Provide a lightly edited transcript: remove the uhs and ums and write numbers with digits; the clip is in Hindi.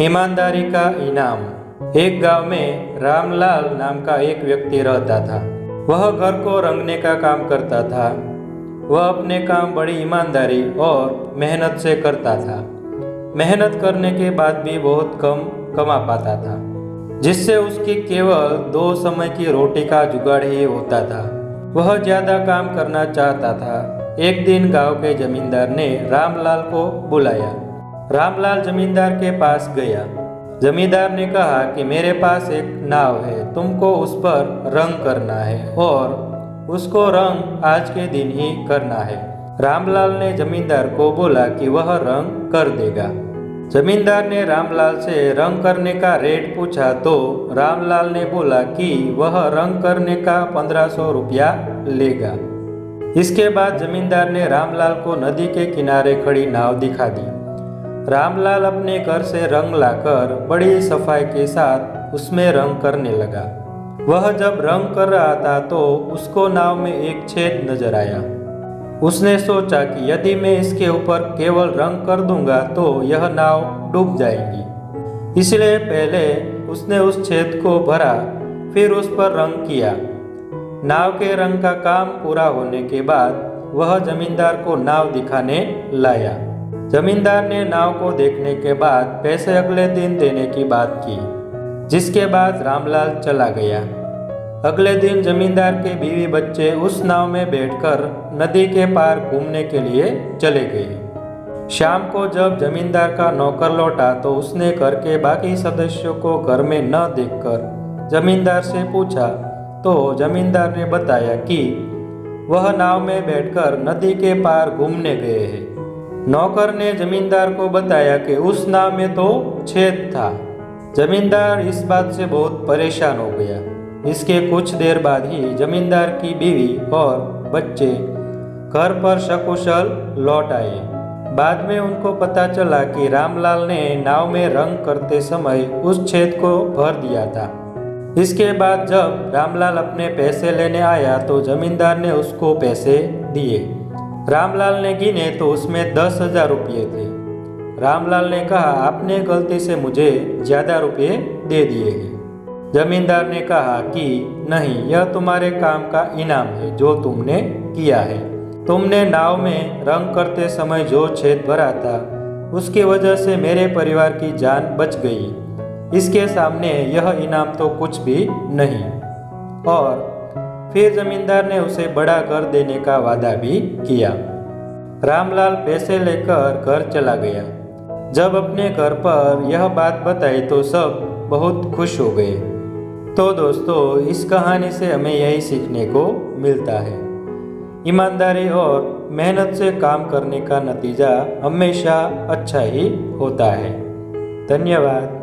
ईमानदारी का इनाम। एक गांव में रामलाल नाम का एक व्यक्ति रहता था। वह घर को रंगने का काम करता था। वह अपने काम बड़ी ईमानदारी और मेहनत से करता था। मेहनत करने के बाद भी बहुत कम कमा पाता था, जिससे उसकी केवल 2 समय की रोटी का जुगाड़ ही होता था। वह ज्यादा काम करना चाहता था। एक दिन गांव के जमींदार ने रामलाल को बुलाया। रामलाल जमींदार के पास गया। जमींदार ने कहा कि मेरे पास एक नाव है, तुमको उस पर रंग करना है और उसको रंग आज के दिन ही करना है। रामलाल ने जमींदार को बोला कि वह रंग कर देगा। जमींदार ने रामलाल से रंग करने का रेट पूछा तो रामलाल ने बोला कि वह रंग करने का 1500 रुपया लेगा। इसके बाद जमींदार ने रामलाल को नदी के किनारे खड़ी नाव दिखा दी। रामलाल अपने घर से रंग लाकर बड़ी सफाई के साथ उसमें रंग करने लगा। वह जब रंग कर रहा था तो उसको नाव में एक छेद नजर आया। उसने सोचा कि यदि मैं इसके ऊपर केवल रंग कर दूंगा तो यह नाव डूब जाएगी। इसलिए पहले उसने उस छेद को भरा, फिर उस पर रंग किया। नाव के रंग का काम पूरा होने के बाद वह जमींदार को नाव दिखाने लाया। जमींदार ने नाव को देखने के बाद पैसे अगले दिन देने की बात की, जिसके बाद रामलाल चला गया। अगले दिन जमींदार के बीवी बच्चे उस नाव में बैठकर नदी के पार घूमने के लिए चले गए। शाम को जब जमींदार का नौकर लौटा तो उसने घर के बाकी सदस्यों को घर में न देखकर जमींदार से पूछा तो जमींदार ने बताया कि वह नाव में बैठकर नदी के पार घूमने गए हैं। नौकर ने जमींदार को बताया कि उस नाव में तो छेद था। जमींदार इस बात से बहुत परेशान हो गया। इसके कुछ देर बाद ही जमींदार की बीवी और बच्चे घर पर सकुशल लौट आए। बाद में उनको पता चला कि रामलाल ने नाव में रंग करते समय उस छेद को भर दिया था। इसके बाद जब रामलाल अपने पैसे लेने आया तो जमींदार ने उसको पैसे दिए। रामलाल ने गिने तो उसमें 10,000 रुपये थे। रामलाल ने कहा, आपने गलती से मुझे ज़्यादा रुपये दे दिए हैं। जमींदार ने कहा कि नहीं, यह तुम्हारे काम का इनाम है जो तुमने किया है। तुमने नाव में रंग करते समय जो छेद भरा था उसकी वजह से मेरे परिवार की जान बच गई। इसके सामने यह इनाम तो कुछ भी नहीं। और फिर जमींदार ने उसे बड़ा घर देने का वादा भी किया। रामलाल पैसे लेकर घर चला गया। जब अपने घर पर यह बात बताई तो सब बहुत खुश हो गए। तो दोस्तों, इस कहानी से हमें यही सीखने को मिलता है, ईमानदारी और मेहनत से काम करने का नतीजा हमेशा अच्छा ही होता है। धन्यवाद।